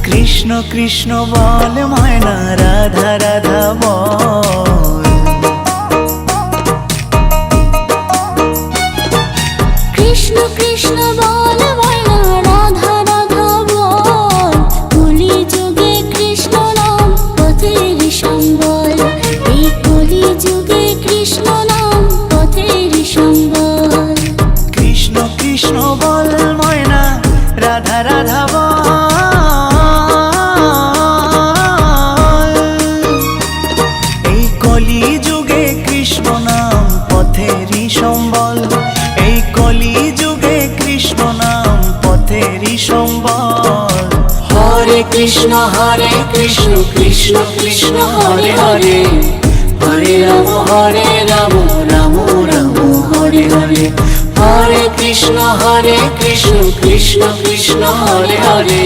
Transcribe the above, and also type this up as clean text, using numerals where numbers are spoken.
কৃষ্ণ কৃষ্ণ বল ময়না, রাধা রাধা বল। কৃষ্ণ কৃষ্ণ বল ময়না, রাধা রাধা বল। কলি যুগে কৃষ্ণ নাম পথের সম্বল, এই কলি যুগে কৃষ্ণ নাম পথের সম্বল। কৃষ্ণ কৃষ্ণ বল ময়না, রাধা রাধা বল। এই কলি যুগে কৃষ্ণ নাম পথেরই সম্বল, এই কলি যুগে কৃষ্ণ নাম পথেরই সম্বল। হরে কৃষ্ণ কৃষ্ণ কৃষ্ণ হরে হরে, হরে রাম রাম রাম হরে হরে। হরে কৃষ্ণ কৃষ্ণ কৃষ্ণ হরে হরে।